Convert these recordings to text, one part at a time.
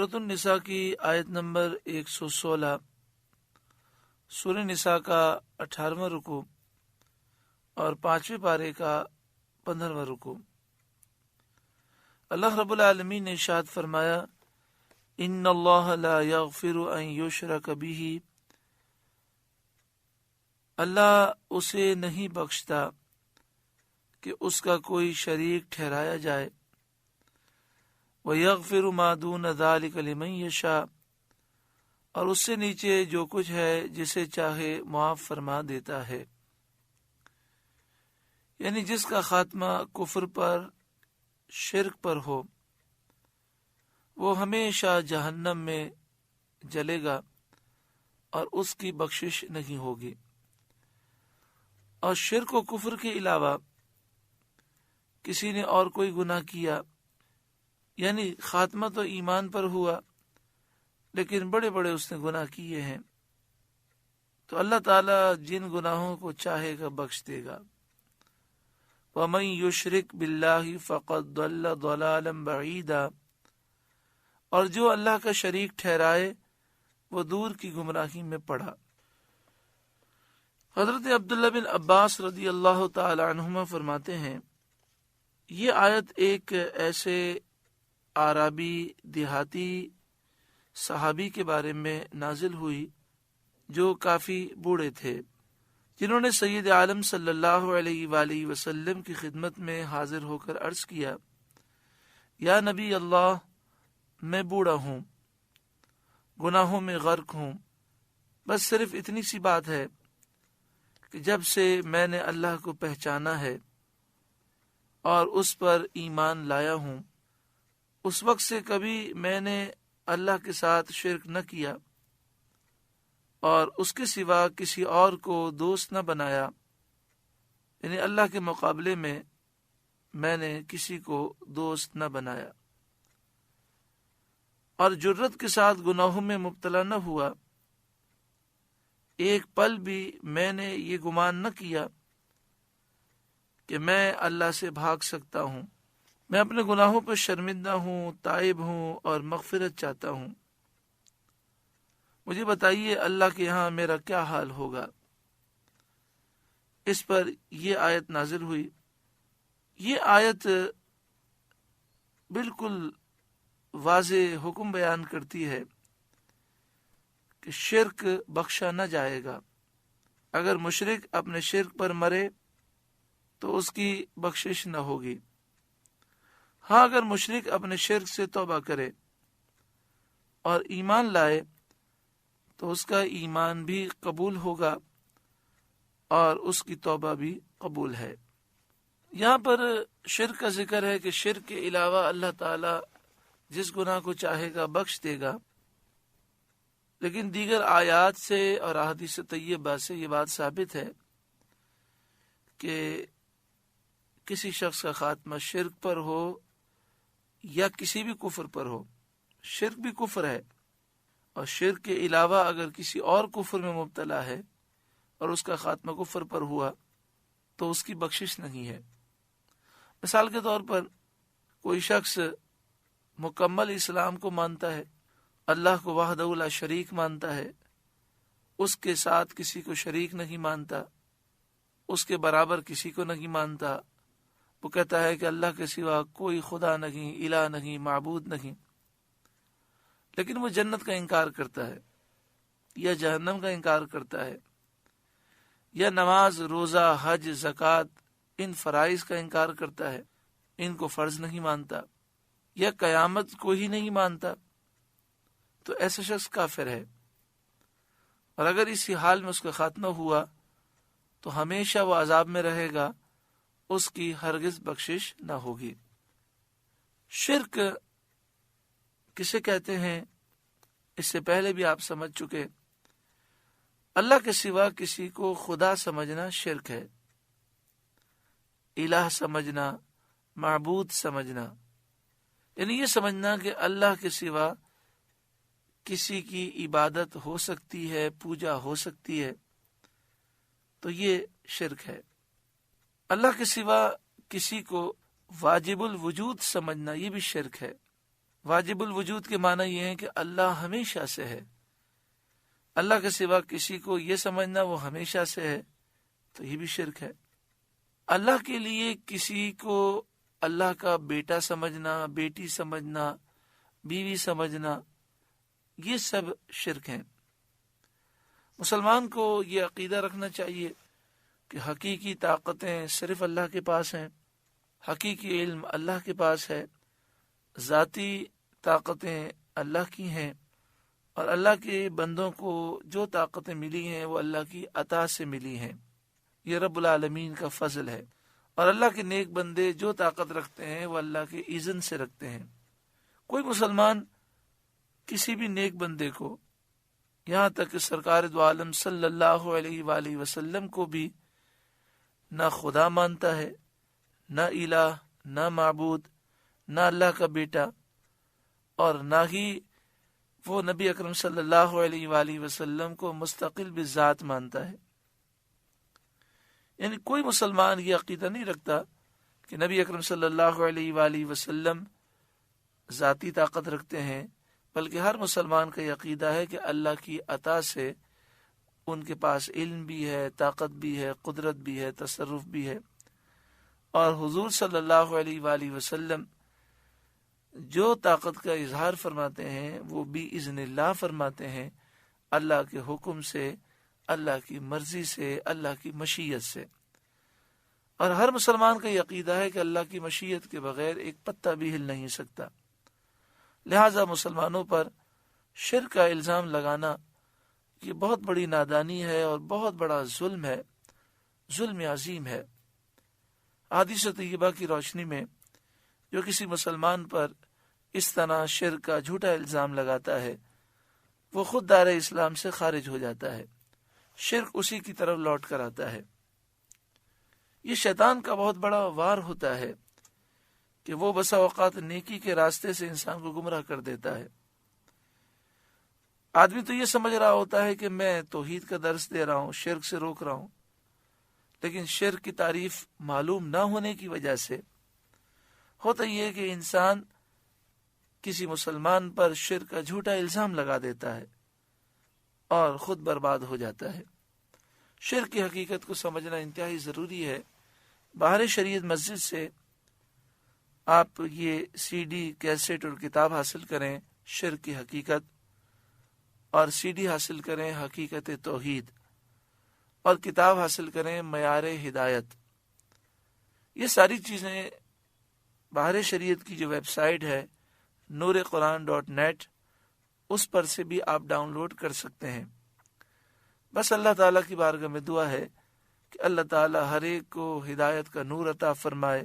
سورۃ النساء کی آیت نمبر 116، سورہ نساء کا 18واں رکوع اور 5ویں پارے کا 15واں رکوع۔ اللہ رب العالمین نے ارشاد فرمایا، ان اللہ لا یغفر ان یشرک بہ، اللہ اسے نہیں بخشتا کہ اس کا کوئی شریک ٹھہرایا جائے، وَيَغْفِرُ مَا دُونَ ذَلِكَ لِمَن يَشَاءُ، اور اس سے نیچے جو کچھ ہے جسے چاہے معاف فرما دیتا ہے۔ یعنی جس کا خاتمہ کفر پر، شرک پر ہو، وہ ہمیشہ جہنم میں جلے گا اور اس کی بخشش نہیں ہوگی۔ اور شرک و کفر کے علاوہ کسی نے اور کوئی گناہ کیا، یعنی خاتمہ تو ایمان پر ہوا لیکن بڑے بڑے اس نے گناہ کیے ہیں، تو اللہ تعالیٰ جن گناہوں کو چاہے گا بخش دے گا۔ وَمَن يُشْرِكْ بِاللَّهِ فَقَدْ ضَلَّ ضَلَالًا بَعِيدًا، اور جو اللہ کا شریک ٹھہرائے وہ دور کی گمراہی میں پڑا۔ حضرت عبداللہ بن عباس رضی اللہ تعالی عنہما فرماتے ہیں، یہ آیت ایک ایسے اعرابی دیہاتی صحابی کے بارے میں نازل ہوئی جو کافی بوڑھے تھے، جنہوں نے سید عالم صلی اللہ علیہ وآلہ وسلم کی خدمت میں حاضر ہو کر عرض کیا، یا نبی اللہ، میں بوڑھا ہوں، گناہوں میں غرق ہوں، بس صرف اتنی سی بات ہے کہ جب سے میں نے اللہ کو پہچانا ہے اور اس پر ایمان لایا ہوں، اس وقت سے کبھی میں نے اللہ کے ساتھ شرک نہ کیا اور اس کے سوا کسی اور کو دوست نہ بنایا، یعنی اللہ کے مقابلے میں نے کسی کو دوست نہ بنایا، اور جرت کے ساتھ گناہوں میں مبتلا نہ ہوا، ایک پل بھی میں نے یہ گمان نہ کیا کہ میں اللہ سے بھاگ سکتا ہوں، میں اپنے گناہوں پر شرمندہ ہوں، تائب ہوں اور مغفرت چاہتا ہوں، مجھے بتائیے اللہ کے یہاں میرا کیا حال ہوگا۔ اس پر یہ آیت نازل ہوئی۔ یہ آیت بالکل واضح حکم بیان کرتی ہے کہ شرک بخشا نہ جائے گا۔ اگر مشرک اپنے شرک پر مرے تو اس کی بخشش نہ ہوگی۔ ہاں، اگر مشرک اپنے شرک سے توبہ کرے اور ایمان لائے تو اس کا ایمان بھی قبول ہوگا اور اس کی توبہ بھی قبول ہے۔ یہاں پر شرک کا ذکر ہے کہ شرک کے علاوہ اللہ تعالی جس گناہ کو چاہے گا بخش دے گا، لیکن دیگر آیات سے اور احادیث طیبہ سے یہ بات ثابت ہے کہ کسی شخص کا خاتمہ شرک پر ہو یا کسی بھی کفر پر ہو، شرک بھی کفر ہے، اور شرک کے علاوہ اگر کسی اور کفر میں مبتلا ہے اور اس کا خاتمہ کفر پر ہوا تو اس کی بخشش نہیں ہے۔ مثال کے طور پر کوئی شخص مکمل اسلام کو مانتا ہے، اللہ کو وحدہ لا شریک مانتا ہے، اس کے ساتھ کسی کو شریک نہیں مانتا، اس کے برابر کسی کو نہیں مانتا، وہ کہتا ہے کہ اللہ کے سوا کوئی خدا نہیں، الہ نہیں، معبود نہیں، لیکن وہ جنت کا انکار کرتا ہے یا جہنم کا انکار کرتا ہے، یا نماز، روزہ، حج، زکوٰۃ، ان فرائض کا انکار کرتا ہے، ان کو فرض نہیں مانتا، یا قیامت کو ہی نہیں مانتا، تو ایسا شخص کافر ہے، اور اگر اسی حال میں اس کا خاتمہ ہوا تو ہمیشہ وہ عذاب میں رہے گا، اس کی ہرگز بخشش نہ ہوگی۔ شرک کسے کہتے ہیں اس سے پہلے بھی آپ سمجھ چکے۔ اللہ کے سوا کسی کو خدا سمجھنا شرک ہے، الہ سمجھنا، معبود سمجھنا، یعنی یہ سمجھنا کہ اللہ کے سوا کسی کی عبادت ہو سکتی ہے، پوجا ہو سکتی ہے، تو یہ شرک ہے۔ اللہ کے سوا کسی کو واجب الوجود سمجھنا، یہ بھی شرک ہے۔ واجب الوجود کے معنی یہ ہے کہ اللہ ہمیشہ سے ہے. اللہ کے سوا کسی کو یہ سمجھنا وہ ہمیشہ سے ہے تو یہ بھی شرک ہے. اللہ کے لیے کسی کو اللہ کا بیٹا سمجھنا، بیٹی سمجھنا، بیوی سمجھنا، یہ سب شرک ہیں. مسلمان کو یہ عقیدہ رکھنا چاہیے کہ حقیقی طاقتیں صرف اللہ کے پاس ہیں، حقیقی علم اللہ کے پاس ہے، ذاتی طاقتیں اللہ کی ہیں، اور اللہ کے بندوں کو جو طاقتیں ملی ہیں وہ اللہ کی عطا سے ملی ہیں. یہ رب العالمین کا فضل ہے. اور اللہ کے نیک بندے جو طاقت رکھتے ہیں وہ اللہ کے اذن سے رکھتے ہیں. کوئی مسلمان کسی بھی نیک بندے کو، یہاں تک کہ سرکار دو عالم صلی اللہ علیہ وآلہ وسلم کو بھی نہ خدا مانتا ہے، نہ الہ، نہ معبود، نہ اللہ کا بیٹا، اور نہ ہی وہ نبی اکرم صلی اللہ علیہ وآلہ وسلم کو مستقل بذات مانتا ہے. یعنی کوئی مسلمان یہ عقیدہ نہیں رکھتا کہ نبی اکرم صلی اللہ علیہ وآلہ وسلم ذاتی طاقت رکھتے ہیں، بلکہ ہر مسلمان کا یہ عقیدہ ہے کہ اللہ کی عطا سے ان کے پاس علم بھی ہے، طاقت بھی ہے، قدرت بھی ہے، تصرف بھی ہے. اور حضور صلی اللہ علیہ وآلہ وسلم جو طاقت کا اظہار فرماتے ہیں وہ بھی اذن اللہ فرماتے ہیں، اللہ کے حکم سے، اللہ کی مرضی سے، اللہ کی مشیت سے. اور ہر مسلمان کا یہ عقیدہ ہے کہ اللہ کی مشیت کے بغیر ایک پتہ بھی ہل نہیں سکتا. لہذا مسلمانوں پر شرک کا الزام لگانا یہ بہت بڑی نادانی ہے اور بہت بڑا ظلم ہے، ظلم عظیم ہے. احادیث طیبہ کی روشنی میں جو کسی مسلمان پر اس طرح شرک کا جھوٹا الزام لگاتا ہے وہ خود دائرہ اسلام سے خارج ہو جاتا ہے، شرک اسی کی طرف لوٹ کر آتا ہے. یہ شیطان کا بہت بڑا وار ہوتا ہے کہ وہ بسا اوقات نیکی کے راستے سے انسان کو گمراہ کر دیتا ہے. آدمی تو یہ سمجھ رہا ہوتا ہے کہ میں توحید کا درس دے رہا ہوں، شرک سے روک رہا ہوں، لیکن شرک کی تعریف معلوم نہ ہونے کی وجہ سے ہوتا یہ کہ انسان کسی مسلمان پر شرک کا جھوٹا الزام لگا دیتا ہے اور خود برباد ہو جاتا ہے. شرک کی حقیقت کو سمجھنا انتہائی ضروری ہے. باہر شریعت مسجد سے آپ یہ سی ڈی، کیسٹ اور کتاب حاصل کریں شرک کی حقیقت، اور سی ڈی حاصل کریں حقیقت توحید، اور کتاب حاصل کریں معیار ہدایت. یہ ساری چیزیں باہر شریعت کی جو ویب سائٹ ہے نورقرآن.net، اس پر سے بھی آپ ڈاؤن لوڈ کر سکتے ہیں. بس اللہ تعالیٰ کی بارگاہ میں دعا ہے کہ اللہ تعالیٰ ہر ایک کو ہدایت کا نور عطا فرمائے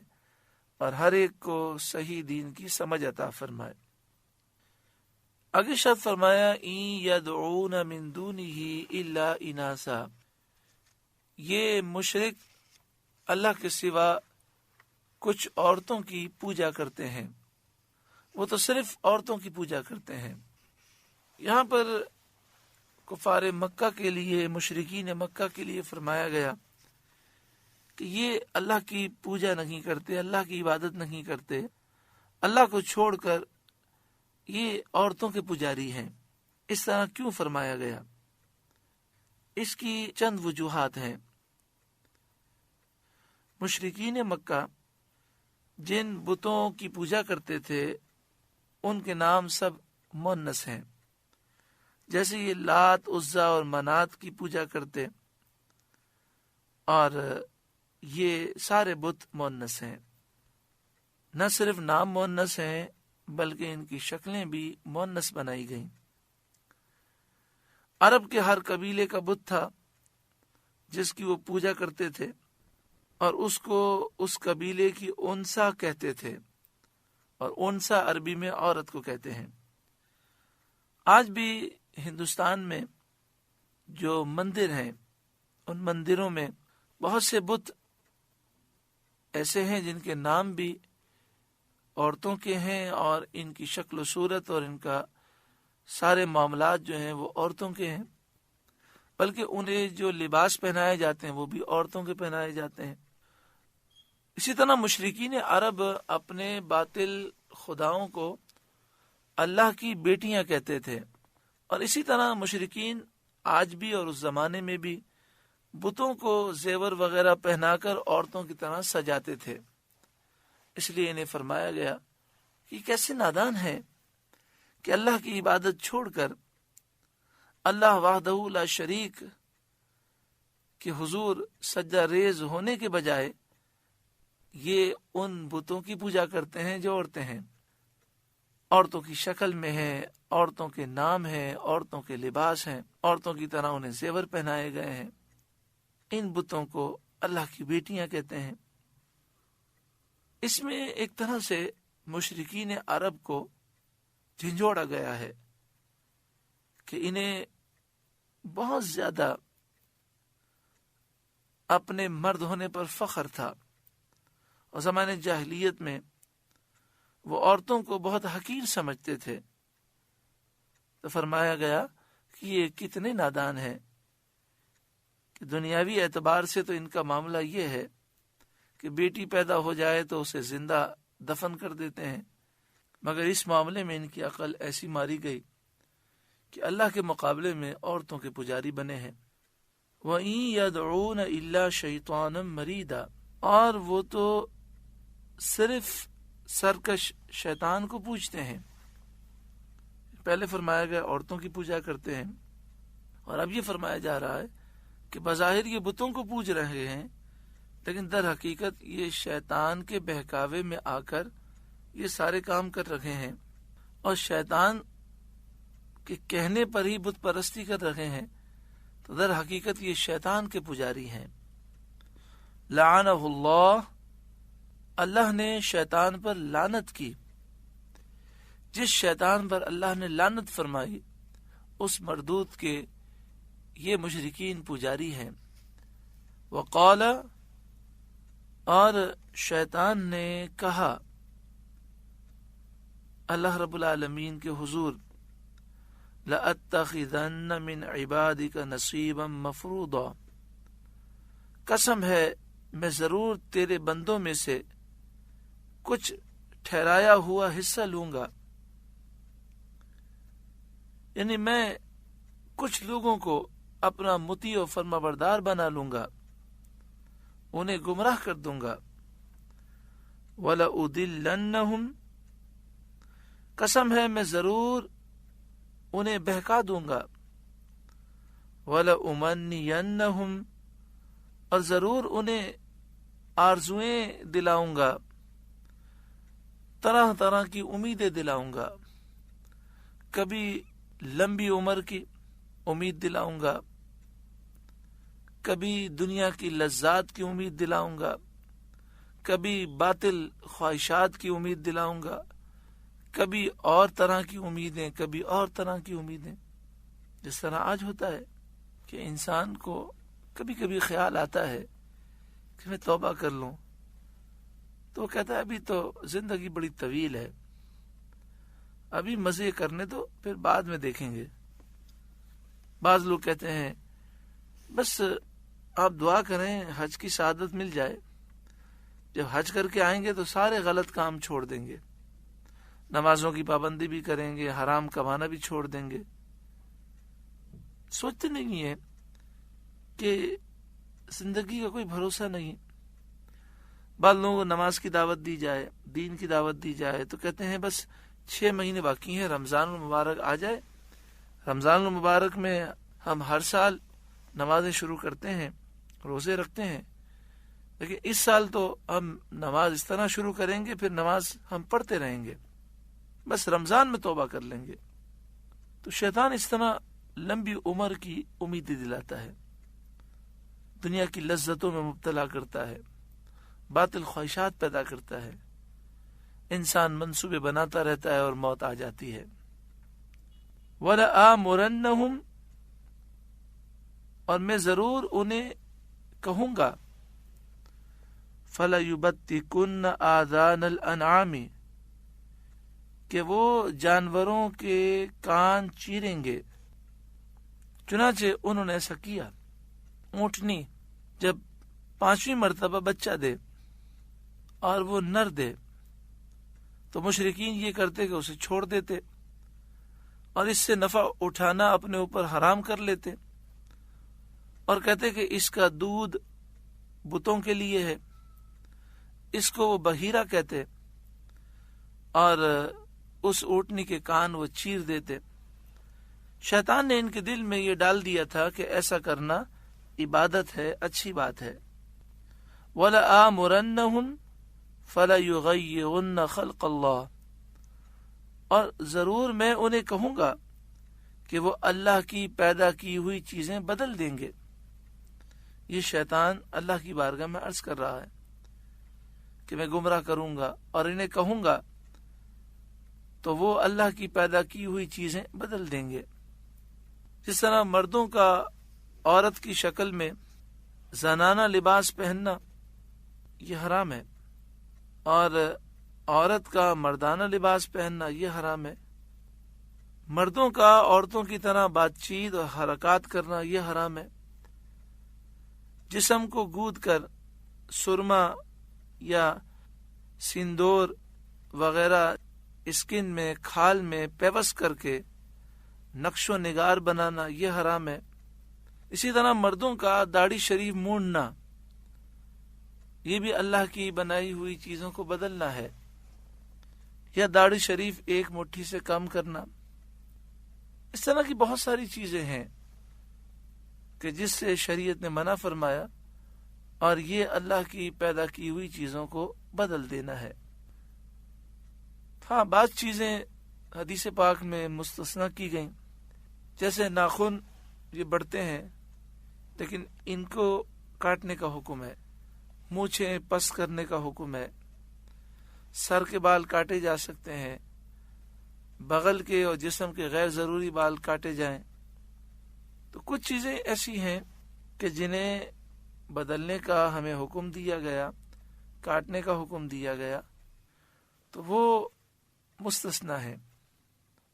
اور ہر ایک کو صحیح دین کی سمجھ عطا فرمائے. آگے شاد فرمایا این یدعون من دونہ الا اناسا، یہ مشرک اللہ کے سوا کچھ عورتوں کی پوجا کرتے ہیں، وہ تو صرف عورتوں کی پوجا کرتے ہیں. یہاں پر کفار مکہ کے لیے، مشرکین مکہ کے لیے فرمایا گیا کہ یہ اللہ کی پوجا نہیں کرتے، اللہ کی عبادت نہیں کرتے، اللہ کو چھوڑ کر یہ عورتوں کے پجاری ہیں. اس طرح کیوں فرمایا گیا؟ اس کی چند وجوہات ہیں. مشرکین مکہ جن بتوں کی پوجا کرتے تھے ان کے نام سب مؤنث ہیں، جیسے یہ لات، عزا اور منات کی پوجا کرتے، اور یہ سارے بت مؤنث ہیں. نہ صرف نام مؤنث ہیں بلکہ ان کی شکلیں بھی مؤنث بنائی گئیں. عرب کے ہر قبیلے کا بت تھا جس کی وہ پوجا کرتے تھے، اور اس کو اس قبیلے کی انسا کہتے تھے، اور انسا عربی میں عورت کو کہتے ہیں. آج بھی ہندوستان میں جو مندر ہیں ان مندروں میں بہت سے بت ایسے ہیں جن کے نام بھی عورتوں کے ہیں، اور ان کی شکل و صورت اور ان کا سارے معاملات جو ہیں وہ عورتوں کے ہیں، بلکہ انہیں جو لباس پہنائے جاتے ہیں وہ بھی عورتوں کے پہنائے جاتے ہیں. اسی طرح مشرکین عرب اپنے باطل خداؤں کو اللہ کی بیٹیاں کہتے تھے. اور اسی طرح مشرکین آج بھی اور اس زمانے میں بھی بتوں کو زیور وغیرہ پہنا کر عورتوں کی طرح سجاتے تھے. اس لیے انہیں فرمایا گیا کہ کیسے نادان ہے کہ اللہ کی عبادت چھوڑ کر اللہ وحدہ لا شریک کے حضور سجدہ ریز ہونے کے بجائے یہ ان بتوں کی پوجا کرتے ہیں جو عورتیں ہیں، عورتوں کی شکل میں ہیں، عورتوں کے نام ہیں، عورتوں کے لباس ہیں، عورتوں کی طرح انہیں زیور پہنائے گئے ہیں. ان بتوں کو اللہ کی بیٹیاں کہتے ہیں. اس میں ایک طرح سے مشرکین عرب کو جھنجھوڑا گیا ہے کہ انہیں بہت زیادہ اپنے مرد ہونے پر فخر تھا، اور زمانے جاہلیت میں وہ عورتوں کو بہت حقیر سمجھتے تھے. تو فرمایا گیا کہ یہ کتنے نادان ہیں کہ دنیاوی اعتبار سے تو ان کا معاملہ یہ ہے کہ بیٹی پیدا ہو جائے تو اسے زندہ دفن کر دیتے ہیں، مگر اس معاملے میں ان کی عقل ایسی ماری گئی کہ اللہ کے مقابلے میں عورتوں کے پجاری بنے ہیں. وَإِن يَدْعُونَ إِلَّا شَيْطَانًا مَرِيدًا، اور وہ تو صرف سرکش شیطان کو پوجتے ہیں. پہلے فرمایا گیا عورتوں کی پوجا کرتے ہیں، اور اب یہ فرمایا جا رہا ہے کہ بظاہر یہ بتوں کو پوج رہے ہیں، لیکن در حقیقت یہ شیطان کے بہکاوے میں آ کر یہ سارے کام کر رہے ہیں، اور شیطان کے کہنے پر ہی بت پرستی کر رہے ہیں. تو در حقیقت یہ شیطان کے پجاری ہیں. لعنہ اللہ، اللہ نے شیطان پر لعنت کی. جس شیطان پر اللہ نے لعنت فرمائی اس مردود کے یہ مشرکین پجاری ہیں. وقال، اور شیطان نے کہا اللہ رب العالمین کے حضور، لَأَتَّخِذَنَّ مِنْ عِبَادِكَ نَصِيبًا مَفْرُوضًا، قسم ہے میں ضرور تیرے بندوں میں سے کچھ ٹھہرایا ہوا حصہ لوں گا. یعنی میں کچھ لوگوں کو اپنا مطیع و فرما بردار بنا لوں گا، انہیں گمراہ کر دوں گا. وَلَأُضِلَّنَّهُمْ، قسم ہے میں ضرور انہیں بہکا دوں گا. وَلَأُمَنِّيَنَّهُمْ، اور ضرور انہیں آرزویں دلاؤں گا، طرح طرح کی امیدیں دلاؤں گا. کبھی لمبی عمر کی امید دلاؤں گا، کبھی دنیا کی لذات کی امید دلاؤں گا، کبھی باطل خواہشات کی امید دلاؤں گا، کبھی اور طرح کی امیدیں، کبھی اور طرح کی امیدیں. جس طرح آج ہوتا ہے کہ انسان کو کبھی کبھی خیال آتا ہے کہ میں توبہ کر لوں، تو وہ کہتا ہے ابھی تو زندگی بڑی طویل ہے، ابھی مزے کرنے دو، پھر بعد میں دیکھیں گے. بعض لوگ کہتے ہیں بس آپ دعا کریں حج کی سعادت مل جائے، جب حج کر کے آئیں گے تو سارے غلط کام چھوڑ دیں گے، نمازوں کی پابندی بھی کریں گے، حرام کمانا بھی چھوڑ دیں گے. سوچتے نہیں ہے کہ زندگی کا کوئی بھروسہ نہیں. بعض لوگوں کو نماز کی دعوت دی جائے، دین کی دعوت دی جائے تو کہتے ہیں بس 6 مہینے باقی ہیں، رمضان المبارک آ جائے. رمضان المبارک میں ہم ہر سال نمازیں شروع کرتے ہیں، روزے رکھتے ہیں، لیکن اس سال تو ہم نماز اس طرح شروع کریں گے، پھر نماز ہم پڑھتے رہیں گے، بس رمضان میں توبہ کر لیں گے. تو شیطان اس طرح لمبی عمر کی امیدیں دلاتا ہے، دنیا کی لذتوں میں مبتلا کرتا ہے، باطل خواہشات پیدا کرتا ہے، انسان منصوبے بناتا رہتا ہے اور موت آ جاتی ہے. وَلَآمُرَنَّهُمْ، اور میں ضرور انہیں کہوں گا، فَلَيُبَتِّكُنَّ آذَانَ الْأَنْعَامِ، کہ وہ جانوروں کے کان چیریں گے. چنانچہ انہوں نے ایسا کیا. اونٹنی جب 5ویں مرتبہ بچہ دے اور وہ نر دے تو مشرکین یہ کرتے کہ اسے چھوڑ دیتے، اور اس سے نفع اٹھانا اپنے اوپر حرام کر لیتے اور کہتے کہ اس کا دودھ بتوں کے لیے ہے، اس کو وہ بحیرہ کہتے اور اس اونٹنی کے کان وہ چیر دیتے۔ شیطان نے ان کے دل میں یہ ڈال دیا تھا کہ ایسا کرنا عبادت ہے، اچھی بات ہے۔ وَلَآمُرَنَّهُمْ فَلَيُغَيِّرُنَّ خَلْقَ اللَّهِ، اور ضرور میں انہیں کہوں گا کہ وہ اللہ کی پیدا کی ہوئی چیزیں بدل دیں گے۔ یہ شیطان اللہ کی بارگاہ میں عرض کر رہا ہے کہ میں گمراہ کروں گا اور انہیں کہوں گا تو وہ اللہ کی پیدا کی ہوئی چیزیں بدل دیں گے۔ جس طرح مردوں کا عورت کی شکل میں زنانہ لباس پہننا یہ حرام ہے، اور عورت کا مردانہ لباس پہننا یہ حرام ہے۔ مردوں کا عورتوں کی طرح بات چیت اور حرکات کرنا یہ حرام ہے۔ جسم کو گود کر سرما یا سندور وغیرہ اسکن میں کھال میں پیوست کر کے نقش و نگار بنانا یہ حرام ہے۔ اسی طرح مردوں کا داڑھی شریف مونڈنا یہ بھی اللہ کی بنائی ہوئی چیزوں کو بدلنا ہے، یا داڑھی شریف ایک مٹھی سے کم کرنا۔ اس طرح کی بہت ساری چیزیں ہیں کہ جس سے شریعت نے منع فرمایا، اور یہ اللہ کی پیدا کی ہوئی چیزوں کو بدل دینا ہے۔ ہاں، بعض چیزیں حدیث پاک میں مستثنی کی گئیں، جیسے ناخن یہ بڑھتے ہیں لیکن ان کو کاٹنے کا حکم ہے، مونچھیں پس کرنے کا حکم ہے، سر کے بال کاٹے جا سکتے ہیں، بغل کے اور جسم کے غیر ضروری بال کاٹے جائیں۔ تو کچھ چیزیں ایسی ہیں کہ جنہیں بدلنے کا ہمیں حکم دیا گیا، کاٹنے کا حکم دیا گیا، تو وہ مستثنی ہے۔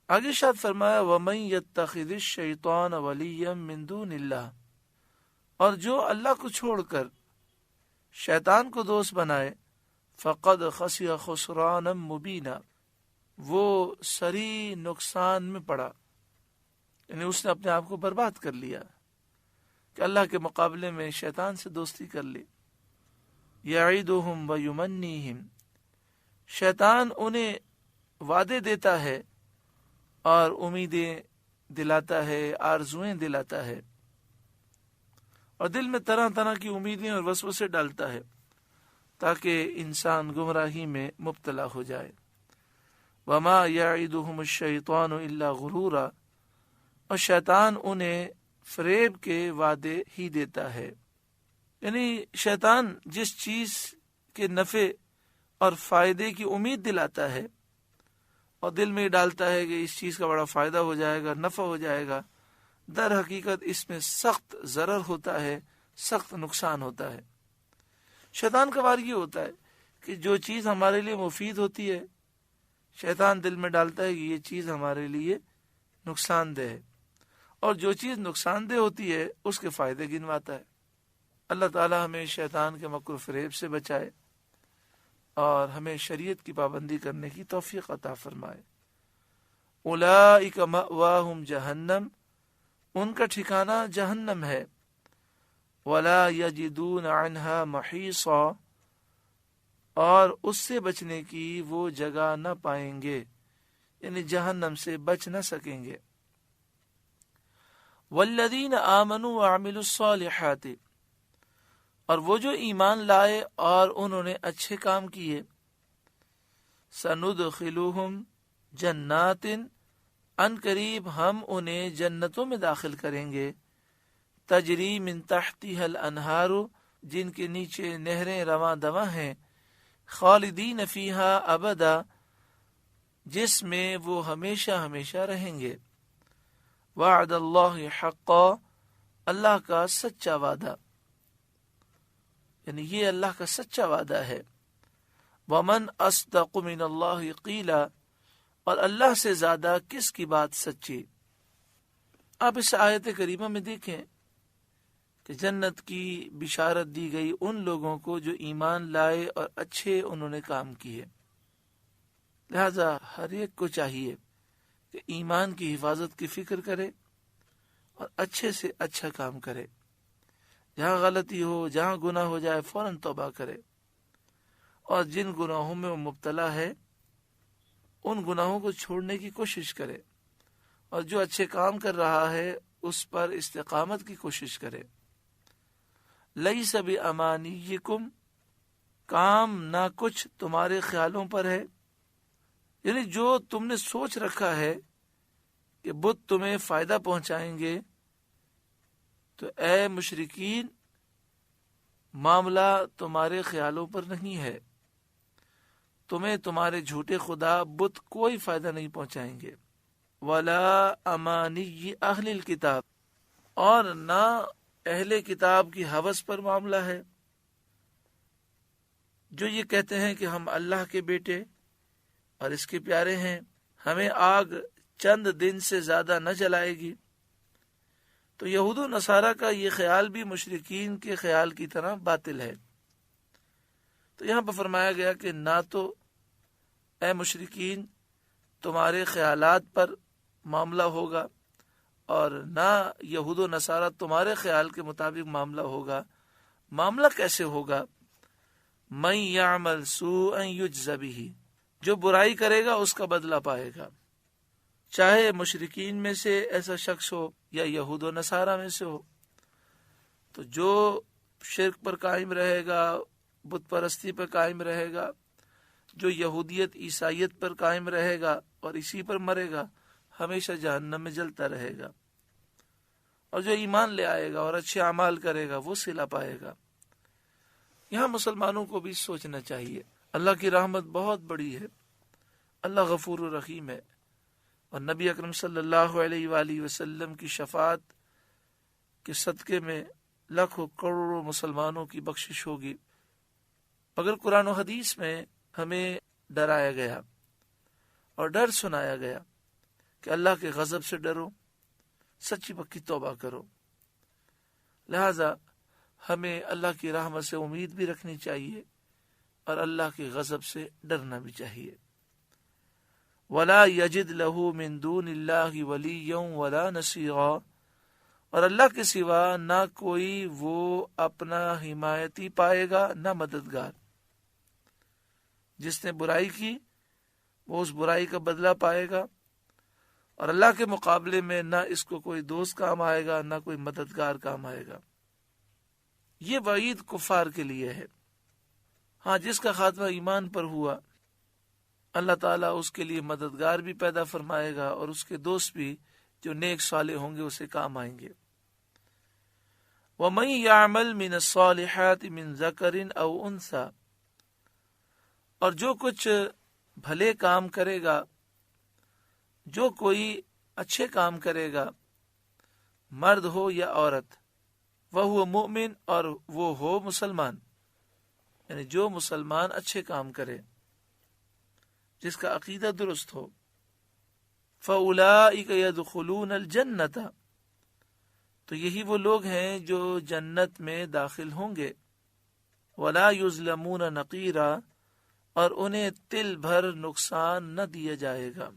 آگے ارشاد فرمایا وَمَن يَتَّخِذِ الشَّيْطَانَ وَلِيًّا مِّن دُونِ اللَّهِ، اور جو اللہ کو چھوڑ کر شیطان کو دوست بنائے فَقَدْ خَسِرَ خُسْرَانًا مُبِينًا، وہ سری نقصان میں پڑا، یعنی اس نے اپنے آپ کو برباد کر لیا کہ اللہ کے مقابلے میں شیطان سے دوستی کر لی۔ یعیدہم ویمنیہم، شیطان انہیں وعدے دیتا ہے اور امیدیں دلاتا ہے، آرزویں دلاتا ہے، اور دل میں طرح طرح کی امیدیں اور وسوسے ڈالتا ہے تاکہ انسان گمراہی میں مبتلا ہو جائے۔ وما یعیدہم الشیطان الا غرورا، اور شیطان انہیں فریب کے وعدے ہی دیتا ہے۔ یعنی شیطان جس چیز کے نفع اور فائدے کی امید دلاتا ہے اور دل میں ڈالتا ہے کہ اس چیز کا بڑا فائدہ ہو جائے گا، نفع ہو جائے گا، در حقیقت اس میں سخت ضرر ہوتا ہے، سخت نقصان ہوتا ہے۔ شیطان کا وار یہ ہوتا ہے کہ جو چیز ہمارے لیے مفید ہوتی ہے شیطان دل میں ڈالتا ہے کہ یہ چیز ہمارے لیے نقصان دہ ہے، اور جو چیز نقصان دہ ہوتی ہے اس کے فائدے گنواتا ہے۔ اللہ تعالی ہمیں شیطان کے مکر و فریب سے بچائے اور ہمیں شریعت کی پابندی کرنے کی توفیق عطا فرمائے۔ اولئک مأواہم جہنم، ان کا ٹھکانہ جہنم ہے۔ ولا یجدون عنہا محیصا، اور اس سے بچنے کی وہ جگہ نہ پائیں گے، یعنی جہنم سے بچ نہ سکیں گے۔ والذین آمنوا وعملوا الصالحات، اور وہ جو ایمان لائے اور انہوں نے اچھے کام کیے، سندخلہم جنات، ان قریب ہم انہیں جنتوں میں داخل کریں گے، تجری من تحتها الانہار، جن کے نیچے نہریں رواں دواں ہیں، خالدین فیہا ابدا، جس میں وہ ہمیشہ ہمیشہ رہیں گے۔ وعد اللہ حقا، اللہ کا سچا وعدہ، یعنی یہ اللہ کا سچا وعدہ ہے۔ ومن اصدق من اللہ قیلا، اور اللہ سے زیادہ کس کی بات سچی۔ آپ اس آیت کریمہ میں دیکھیں کہ جنت کی بشارت دی گئی ان لوگوں کو جو ایمان لائے اور اچھے انہوں نے کام کیے۔ لہذا ہر ایک کو چاہیے کہ ایمان کی حفاظت کی فکر کرے اور اچھے سے اچھا کام کرے. جہاں غلطی ہو، جہاں گناہ ہو جائے، فوراً توبہ کرے، اور جن گناہوں میں وہ مبتلا ہے ان گناہوں کو چھوڑنے کی کوشش کرے، اور جو اچھے کام کر رہا ہے اس پر استقامت کی کوشش کرے. لیس بامانیکم، کام نہ کچھ تمہارے خیالوں پر ہے، یعنی جو تم نے سوچ رکھا ہے کہ بت تمہیں فائدہ پہنچائیں گے، تو اے مشرکین معاملہ تمہارے خیالوں پر نہیں ہے. تمہیں تمہارے جھوٹے خدا بت کوئی فائدہ نہیں پہنچائیں گے. ولا امانی اہل الکتاب، اور نہ اہل کتاب کی ہوس پر معاملہ ہے، جو یہ کہتے ہیں کہ ہم اللہ کے بیٹے اور اس کے پیارے ہیں، ہمیں آگ چند دن سے زیادہ نہ جلائے گی. تو یہود و نصارہ کا یہ خیال بھی مشرکین کے خیال کی طرح باطل ہے. تو یہاں پر فرمایا گیا کہ نہ تو اے مشرکین تمہارے خیالات پر معاملہ ہوگا، اور نہ یہود و نصارہ تمہارے خیال کے مطابق معاملہ ہوگا. معاملہ کیسے ہوگا؟ من یعمل سوءا یجز بہ، جو برائی کرے گا اس کا بدلہ پائے گا. چاہے مشرکین میں سے ایسا شخص ہو یا یہود و نصارہ میں سے ہو، تو جو شرک پر قائم رہے گا، بت پرستی پر قائم رہے گا، جو یہودیت عیسائیت پر قائم رہے گا اور اسی پر مرے گا، ہمیشہ جہنم میں جلتا رہے گا. اور جو ایمان لے آئے گا اور اچھے اعمال کرے گا وہ صلہ پائے گا. یہاں مسلمانوں کو بھی سوچنا چاہیے، اللہ کی رحمت بہت بڑی ہے، اللہ غفور و رحیم ہے، اور نبی اکرم صلی اللہ علیہ وآلہ وسلم کی شفاعت کے صدقے میں لاکھوں کروڑوں مسلمانوں کی بخشش ہوگی. مگر قرآن و حدیث میں ہمیں ڈرایا گیا اور ڈر سنایا گیا کہ اللہ کے غضب سے ڈرو، سچی پکی توبہ کرو. لہذا ہمیں اللہ کی رحمت سے امید بھی رکھنی چاہیے اور اللہ کے غضب سے ڈرنا بھی چاہیے. ولا یجد له من دون اللہ ولیا ولا نصیرا، اور اللہ کے سوا نہ کوئی وہ اپنا حمایتی پائے گا نہ مددگار. جس نے برائی کی وہ اس برائی کا بدلہ پائے گا، اور اللہ کے مقابلے میں نہ اس کو کوئی دوست کام آئے گا نہ کوئی مددگار کام آئے گا. یہ وعید کفار کے لیے ہے. ہاں، جس کا خاتمہ ایمان پر ہوا اللہ تعالیٰ اس کے لیے مددگار بھی پیدا فرمائے گا، اور اس کے دوست بھی جو نیک صالح ہوں گے اسے کام آئیں گے. وَمَن يَعْمَلْ مِنَ الصَّالِحَاتِ مِن ذَكَرٍ أَوْ أُنثَىٰ، اور جو کچھ بھلے کام کرے گا، جو کوئی اچھے کام کرے گا، مرد ہو یا عورت، وَهُوَ مُؤْمِنٌ، اور وہ ہو مسلمان، یعنی جو مسلمان اچھے کام کرے، جس کا عقیدہ درست ہو، فَأُولَٰئِكَ يَدْخُلُونَ الْجَنَّةَ، تو یہی وہ لوگ ہیں جو جنت میں داخل ہوں گے. وَلَا يُظْلَمُونَ نَقِيرًا، اور انہیں تل بھر نقصان نہ دیا جائے گا.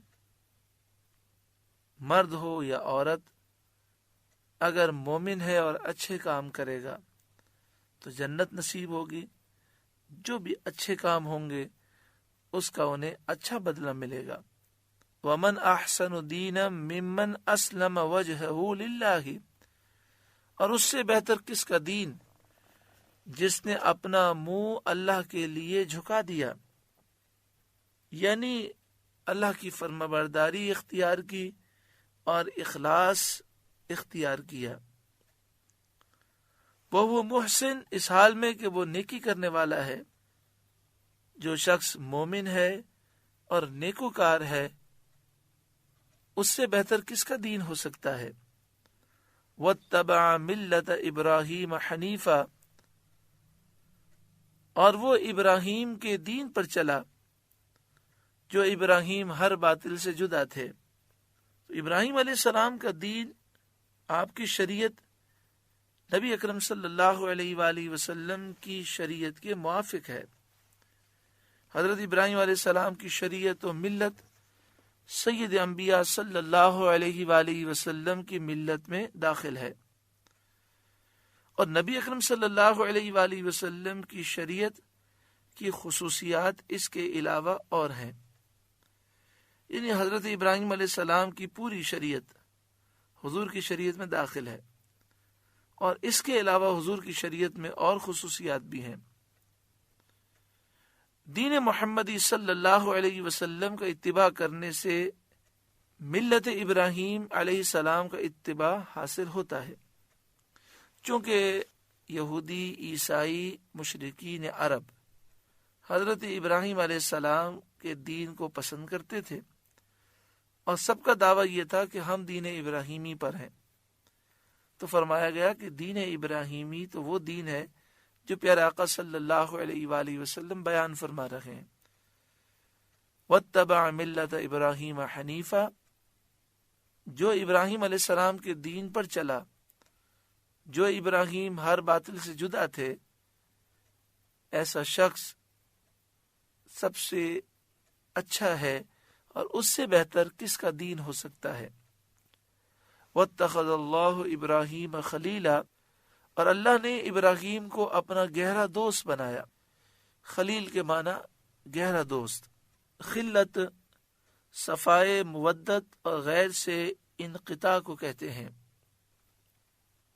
مرد ہو یا عورت اگر مومن ہے اور اچھے کام کرے گا تو جنت نصیب ہوگی. جو بھی اچھے کام ہوں گے اس کا انہیں اچھا بدلہ ملے گا. وَمَنْ أَحْسَنُ دِينًا مِّمَّنْ أَسْلَمَ وَجْهَهُ لِلَّهِ، اور اس سے بہتر کس کا دین جس نے اپنا منہ اللہ کے لیے جھکا دیا، یعنی اللہ کی فرمانبرداری اختیار کی اور اخلاص اختیار کیا. وہ محسن، اس حال میں کہ وہ نیکی کرنے والا ہے. جو شخص مومن ہے اور نیکوکار ہے اس سے بہتر کس کا دین ہو سکتا ہے. وَاتَّبَعَ مِلَّةَ إِبْرَاهِيمَ حَنِيفًا، اور وہ ابراہیم کے دین پر چلا جو ابراہیم ہر باطل سے جدا تھے. تو ابراہیم علیہ السلام کا دین، آپ کی شریعت نبی اکرم صلی اللہ علیہ وآلہ وسلم کی شریعت کے موافق ہے. حضرت ابراہیم علیہ السلام کی شریعت و ملت سید انبیاء صلی اللہ علیہ وآلہ وسلم کی ملت میں داخل ہے، اور نبی اکرم صلی اللہ علیہ وآلہ وسلم کی شریعت کی خصوصیات اس کے علاوہ اور ہیں، یعنی حضرت ابراہیم علیہ السلام کی پوری شریعت حضور کی شریعت میں داخل ہے، اور اس کے علاوہ حضور کی شریعت میں اور خصوصیات بھی ہیں۔ دین محمدی صلی اللہ علیہ وسلم کا اتباع کرنے سے ملت ابراہیم علیہ السلام کا اتباع حاصل ہوتا ہے، چونکہ یہودی، عیسائی، مشرکین عرب حضرت ابراہیم علیہ السلام کے دین کو پسند کرتے تھے، اور سب کا دعویٰ یہ تھا کہ ہم دین ابراہیمی پر ہیں۔ تو فرمایا گیا کہ دین ابراہیمی تو وہ دین ہے جو پیارے آقا صلی اللہ علیہ وآلہ وسلم بیان فرما رہے ہیں، وَاتَّبَعَ مِلَّةَ إِبْرَاهِيمَ حَنِيفًا، جو ابراہیم علیہ السلام کے دین پر چلا، جو ابراہیم ہر باطل سے جدا تھے، ایسا شخص سب سے اچھا ہے، اور اس سے بہتر کس کا دین ہو سکتا ہے۔ وَاتَّخَذَ اللَّهُ إِبْرَاهِيمَ خَلِيلًا، اور اللہ نے ابراہیم کو اپنا گہرا دوست بنایا۔ خلیل کے معنی گہرا دوست، خلت صفائے مودت اور غیر سے انقطاع کو کہتے ہیں۔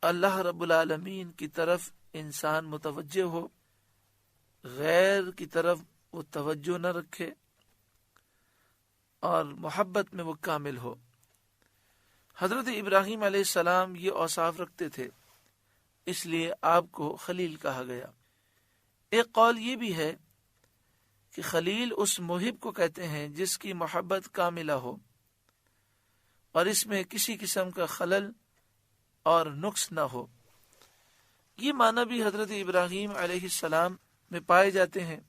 اللہ رب العالمین کی طرف انسان متوجہ ہو، غیر کی طرف وہ توجہ نہ رکھے، اور محبت میں وہ کامل ہو۔ حضرت ابراہیم علیہ السلام یہ اوصاف رکھتے تھے، اس لیے آپ کو خلیل کہا گیا۔ ایک قول یہ بھی ہے کہ خلیل اس محب کو کہتے ہیں جس کی محبت کاملہ ہو، اور اس میں کسی قسم کا خلل اور نقص نہ ہو۔ یہ معنی بھی حضرت ابراہیم علیہ السلام میں پائے جاتے ہیں۔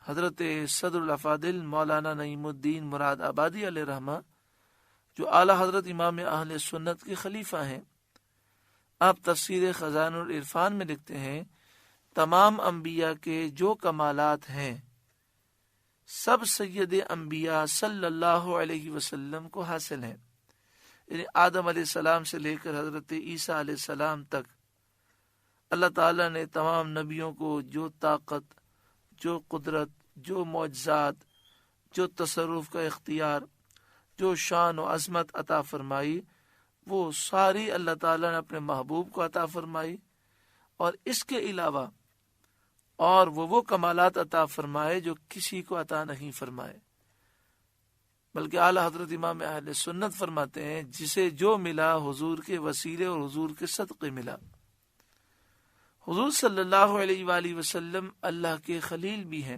حضرت صدر الافاضل مولانا نعیم الدین مراد آبادی علیہ رحمہ، جو اعلیٰ حضرت امام اہل سنت کے خلیفہ ہیں، آپ تفسیر خزائن العرفان میں لکھتے ہیں، تمام انبیاء کے جو کمالات ہیں سب سید انبیاء صلی اللہ علیہ وسلم کو حاصل ہیں، یعنی آدم علیہ السلام سے لے کر حضرت عیسیٰ علیہ السلام تک اللہ تعالیٰ نے تمام نبیوں کو جو طاقت، جو قدرت، جو معجزات، جو تصرف کا اختیار، جو شان و عظمت عطا فرمائی، وہ ساری اللہ تعالیٰ نے اپنے محبوب کو عطا فرمائی، اور اس کے علاوہ اور وہ کمالات عطا فرمائے جو کسی کو عطا نہیں فرمائے، بلکہ اعلیٰ حضرت امام اہل سنت فرماتے ہیں جسے جو ملا حضور کے وسیلے اور حضور کے صدقے ملا۔ حضور صلی اللہ علیہ وآلہ وسلم اللہ کے خلیل بھی ہیں،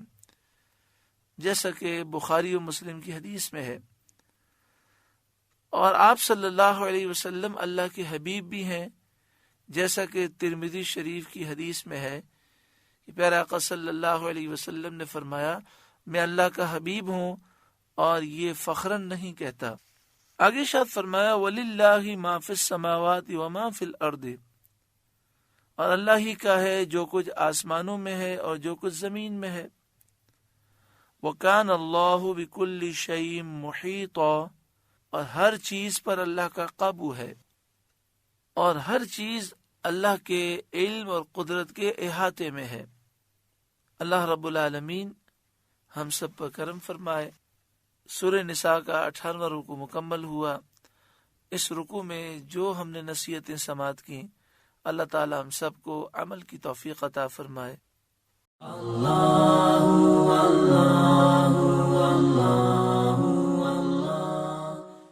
جیسا کہ بخاری و مسلم کی حدیث میں ہے، اور آپ صلی اللہ علیہ وسلم اللہ کے حبیب بھی ہیں، جیسا کہ ترمذی شریف کی حدیث میں ہے کہ پیارے آقا صلی اللہ علیہ وسلم نے فرمایا، میں اللہ کا حبیب ہوں اور یہ فخراً نہیں کہتا۔ آگے ارشاد فرمایا، وَلِلَّهِ مَا فِي السَّمَاوَاتِ وَمَا فِي الْأَرْضِ، اور اللہ ہی کا ہے جو کچھ آسمانوں میں ہے اور جو کچھ زمین میں ہے۔ وَكَانَ اللَّهُ بِكُلِّ شَيْءٍ مُحِيطًا، اور ہر چیز پر اللہ کا قابو ہے، اور ہر چیز اللہ کے علم اور قدرت کے احاطے میں ہے۔ اللہ رب العالمین ہم سب پر کرم فرمائے۔ سورہ نساء کا 18واں رکوع مکمل ہوا۔ اس رکوع میں جو ہم نے نصیحتیں سماعت کی، اللہ تعالی ہم سب کو عمل کی توفیق عطا فرمائے۔ اللہ